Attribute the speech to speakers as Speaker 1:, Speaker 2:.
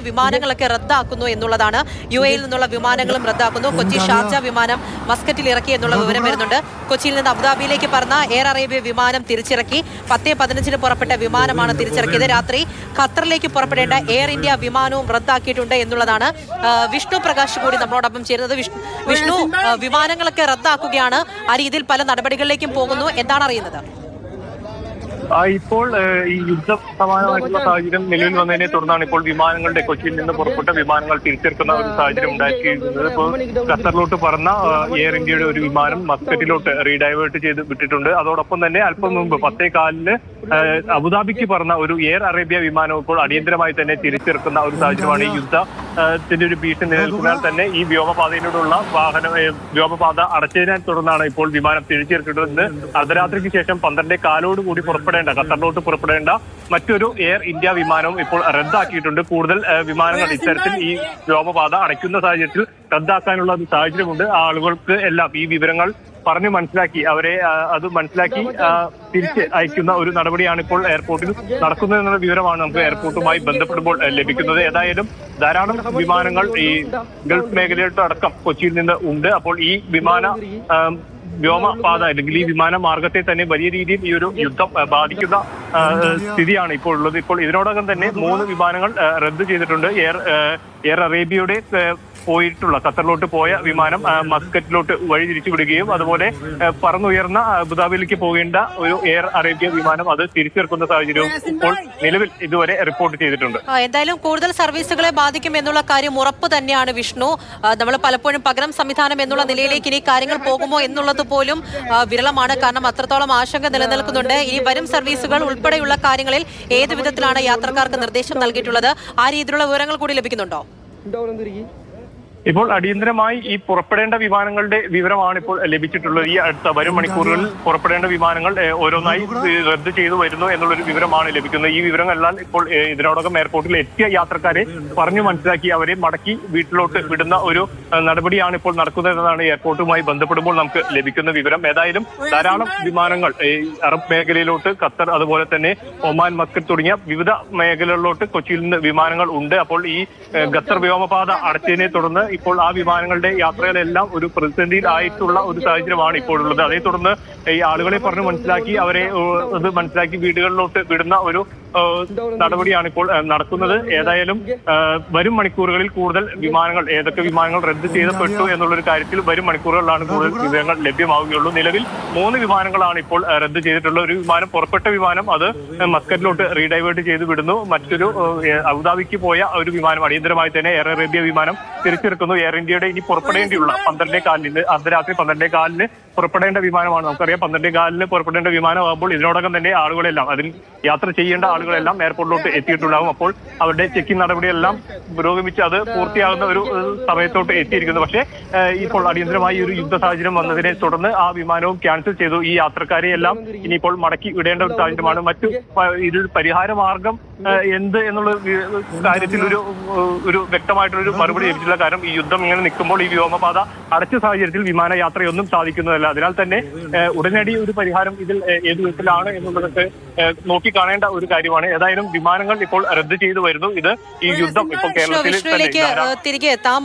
Speaker 1: വിമാനങ്ങളൊക്കെ റദ്ദാക്കുന്നു എന്നുള്ളതാണ്. UAE നിന്നുള്ള വിമാനങ്ങളും റദ്ദാക്കുന്നു. കൊച്ചി ഷാർജ വിമാനം മസ്കറ്റിൽ ഇറക്കി എന്നുള്ള വിവരം വരുന്നുണ്ട്. കൊച്ചിയിൽ നിന്ന് അബുദാബിയിലേക്ക് പറന്ന എയർ അറേബ്യ വിമാനം തിരിച്ചിറക്കി. 10:15 പുറപ്പെട്ട വിമാനമാണ് തിരിച്ചിറക്കിയത്. രാത്രി ഖത്തറിലേക്ക് പുറപ്പെടേണ്ട എയർ ഇന്ത്യ വിമാനവും റദ്ദാക്കിയിട്ടുണ്ട് എന്നുള്ളതാണ്. വിഷ്ണു പ്രകാശ് കൂടി നമ്മളോടൊപ്പം ചേരുന്നത്. വിഷ്ണു, വിമാനങ്ങളൊക്കെ റദ്ദാക്കുകയാണ്. ആ രീതിയിൽ പല നടപടികളിലേക്കും പോകുന്നു. എന്താണ് അറിയുന്നത്?
Speaker 2: ഇപ്പോൾ ഈ യുദ്ധ സമാനമായിട്ടുള്ള സാഹചര്യം നിലവിൽ വന്നതിനെ തുടർന്നാണ് ഇപ്പോൾ വിമാനങ്ങളുടെ കൊച്ചിയിൽ നിന്ന് പുറപ്പെട്ട വിമാനങ്ങൾ തിരിച്ചെടുക്കുന്ന ഒരു സാഹചര്യം ഉണ്ടാക്കിയിരിക്കുന്നത്. ഇപ്പോൾ ഖത്തറിലോട്ട് പറന്ന എയർ ഇന്ത്യയുടെ ഒരു വിമാനം മസ്കറ്റിലോട്ട് റീഡൈവേർട്ട് ചെയ്ത് വിട്ടിട്ടുണ്ട്. അതോടൊപ്പം തന്നെ അല്പം മുമ്പ് 10:15 അബുദാബിക്ക് പറന്ന ഒരു എയർ അറേബ്യ വിമാനം ഇപ്പോൾ അടിയന്തരമായി തന്നെ തിരിച്ചിറക്കുന്ന ഒരു സാഹചര്യമാണ്. ഈ യുദ്ധത്തിന്റെ ഒരു ഭീഷണി നിലനിൽക്കുന്നതിനാൽ തന്നെ ഈ വ്യോമപാതയിലൂടെയുള്ള വ്യോമപാത അടച്ചതിനെ തുടർന്നാണ് ഇപ്പോൾ വിമാനം തിരിച്ചിറക്കുന്നത്. അർദ്ധരാത്രിക്ക് ശേഷം 12:15 കൂടി ഖത്തറിലോട്ട് പുറപ്പെടേണ്ട മറ്റൊരു എയർ ഇന്ത്യ വിമാനവും ഇപ്പോൾ റദ്ദാക്കിയിട്ടുണ്ട്. കൂടുതൽ വിമാനങ്ങൾ ഇത്തരത്തിൽ ഈ വ്യോമപാത അടയ്ക്കുന്ന സാഹചര്യത്തിൽ റദ്ദാക്കാനുള്ള ഒരു സാഹചര്യമുണ്ട്. ആളുകൾക്ക് എല്ലാം ഈ വിവരങ്ങൾ പറഞ്ഞു മനസ്സിലാക്കി അവരെ അത് മനസ്സിലാക്കി തിരിച്ച് അയക്കുന്ന ഒരു നടപടിയാണ് ഇപ്പോൾ എയർപോർട്ടിൽ നടക്കുന്നത് എന്നുള്ള വിവരമാണ് നമുക്ക് എയർപോർട്ടുമായി ബന്ധപ്പെടുമ്പോൾ ലഭിക്കുന്നത്. ഏതായാലും ധാരാളം വിമാനങ്ങൾ ഈ ഗൾഫ് മേഖലയിലോട്ട് അടക്കം കൊച്ചിയിൽ നിന്ന് ഉണ്ട്. അപ്പോൾ ഈ വ്യോമപാത അല്ലെങ്കിൽ ഈ വിമാന മാർഗത്തെ തന്നെ വലിയ രീതിയിൽ ഈ ഒരു യുദ്ധം ബാധിക്കുന്ന സ്ഥിതിയാണ് ഇപ്പോൾ ഉള്ളത്. ഇപ്പോൾ ഇതിനോടകം തന്നെ 3 വിമാനങ്ങൾ റദ്ദ് ചെയ്തിട്ടുണ്ട്. എയർ അറേബ്യയുടെ പോയിട്ടുള്ള ഖത്തറിലോട്ട് പോയ വിമാനം മസ്കറ്റിലോട്ട് വഴി തിരിച്ചു വിടുകയും അതുപോലെ പറന്നുയർന്ന അബുദാബിയിലേക്ക് പോകേണ്ട ഒരു എയർ അറേബ്യ വിമാനം അത് തിരിച്ചിറക്കുന്ന സാഹചര്യവും ഇപ്പോൾ നിലവിൽ ഇതുവരെ റിപ്പോർട്ട് ചെയ്തിട്ടുണ്ട്.
Speaker 1: എന്തായാലും കൂടുതൽ സർവീസുകളെ ബാധിക്കും എന്നുള്ള കാര്യം ഉറപ്പ് തന്നെയാണ് വിഷ്ണു. നമ്മൾ പലപ്പോഴും പകരം സംവിധാനം എന്നുള്ള നിലയിലേക്ക് ഇനി കാര്യങ്ങൾ പോകുമോ എന്നുള്ളത് പോലും വിരളമാണ്. കാരണം അത്രത്തോളം ആശങ്ക നിലനിൽക്കുന്നുണ്ട്. ഇനി വരും സർവീസുകൾ ഉൾപ്പെടെയുള്ള കാര്യങ്ങളിൽ ഏത് വിധത്തിലാണ് യാത്രക്കാർക്ക് നിർദ്ദേശം നൽകിയിട്ടുള്ളത്? ആ രീതിയിലുള്ള വിവരങ്ങൾ കൂടി ലഭിക്കുന്നുണ്ടോ?
Speaker 2: ഇപ്പോൾ അടിയന്തരമായി ഈ പുറപ്പെടേണ്ട വിമാനങ്ങളുടെ വിവരമാണ് ഇപ്പോൾ ലഭിച്ചിട്ടുള്ളത്. ഈ അടുത്ത വരും മണിക്കൂറുകളിൽ പുറപ്പെടേണ്ട വിമാനങ്ങൾ ഓരോന്നായി റദ്ദ് ചെയ്തു വരുന്നു എന്നുള്ളൊരു വിവരമാണ് ലഭിക്കുന്നത്. ഈ വിവരങ്ങളെല്ലാം ഇപ്പോൾ ഇതിനോടകം എയർപോർട്ടിൽ എത്തിയ യാത്രക്കാരെ പറഞ്ഞു മനസ്സിലാക്കി അവരെ മടക്കി വീട്ടിലോട്ട് വിടുന്ന ഒരു നടപടിയാണ് ഇപ്പോൾ നടക്കുന്നതെന്നാണ് എയർപോർട്ടുമായി ബന്ധപ്പെടുമ്പോൾ നമുക്ക് ലഭിക്കുന്ന വിവരം. ഏതായാലും ധാരാളം വിമാനങ്ങൾ അറബ് മേഖലയിലോട്ട് ഖത്തർ അതുപോലെ തന്നെ ഒമാൻ, മസ്കറ്റ് തുടങ്ങിയ വിവിധ മേഖലകളിലോട്ട് കൊച്ചിയിൽ നിന്ന് വിമാനങ്ങൾ ഉണ്ട്. അപ്പോൾ ഈ ഖത്തർ വ്യോമപാത അടച്ചതിനെ തുടർന്ന് ഇപ്പോൾ ആ വിമാനങ്ങളുടെ യാത്രകളെല്ലാം ഒരു പ്രതിസന്ധിയിലായിട്ടുള്ള ഒരു സാഹചര്യമാണ് ഇപ്പോഴുള്ളത്. അതേ തുടർന്ന് ഈ ആളുകളെ പറഞ്ഞു മനസ്സിലാക്കി അവരെ അത് മനസ്സിലാക്കി വീടുകളിലോട്ട് വിടുന്ന ഒരു നടപടിയാണ് ഇപ്പോൾ നടക്കുന്നത്. ഏതായാലും വരും മണിക്കൂറുകളിൽ കൂടുതൽ വിമാനങ്ങൾ ഏതൊക്കെ വിമാനങ്ങൾ റദ്ദ് ചെയ്യപ്പെട്ടു എന്നുള്ളൊരു കാര്യത്തിൽ വരും മണിക്കൂറുകളിലാണ് കൂടുതൽ വിവരങ്ങൾ ലഭ്യമാവുകയുള്ളൂ. നിലവിൽ 3 വിമാനങ്ങളാണ് ഇപ്പോൾ റദ്ദ് ചെയ്തിട്ടുള്ളത്. ഒരു വിമാനം പുറപ്പെട്ട വിമാനം അത് മസ്കറ്റിലോട്ട് റീഡൈവേർട്ട് ചെയ്ത് വിടുന്നു. മറ്റൊരു അബുദാബിക്ക് പോയ ഒരു വിമാനം അടിയന്തരമായി തന്നെ എയർ അറേബ്യ വിമാനം തിരിച്ചെടുക്കുന്നു. എയർ ഇന്ത്യയുടെ ഇനി പുറപ്പെടേണ്ടിയുള്ള 12:15 അർദ്ധരാത്രി 12:15 പുറപ്പെടേണ്ട വിമാനമാണ്. നമുക്കറിയാം 12:15 പുറപ്പെടേണ്ട വിമാനമാകുമ്പോൾ ഇതിനോടകം തന്നെ ആളുകളെല്ലാം അതിൽ യാത്ര ചെയ്യേണ്ട ആളുകളെല്ലാം എയർപോർട്ടിലോട്ട് എത്തിയിട്ടുണ്ടാകും. അപ്പോൾ അവരുടെ ചെക്കിംഗ് നടപടിയെല്ലാം പുരോഗമിച്ച് അത് പൂർത്തിയാകുന്ന ഒരു സമയത്തോട്ട് എത്തിയിരിക്കുന്നു. പക്ഷേ ഇപ്പോൾ അടിയന്തരമായി ഒരു യുദ്ധ സാഹചര്യം വന്നതിനെ തുടർന്ന് ആ വിമാനവും ക്യാൻസൽ ചെയ്തു. ഈ യാത്രക്കാരെ എല്ലാം ഇനിയിപ്പോൾ മടക്കി വിടേണ്ട ഒരു സാഹചര്യമാണ്. മറ്റു ഇതിൽ പരിഹാര മാർഗം എന്ത് എന്നുള്ള കാര്യത്തിൽ ഒരു വ്യക്തമായിട്ടുള്ളൊരു മറുപടി ലഭിച്ചില്ല. കാരണം ഈ യുദ്ധം ഇങ്ങനെ നിൽക്കുമ്പോൾ ഈ വ്യോമപാത അടച്ച സാഹചര്യത്തിൽ വിമാനയാത്രയൊന്നും സാധിക്കുന്നതല്ല. അതിനാൽ തന്നെ ഉടനടി ഒരു പരിഹാരം ഇതിൽ ഏത് വിധത്തിലാണ് എന്നുള്ളതൊക്കെ നോക്കിക്കാണേണ്ട ഒരു കാര്യമാണ്. ഏതായാലും വിമാനങ്ങൾ ഇപ്പോൾ റദ്ദ് ചെയ്തു വരുന്നു. ഇത് ഈ യുദ്ധം ഇപ്പോൾ കേരളത്തിൽ
Speaker 1: തിരികെ എത്താം.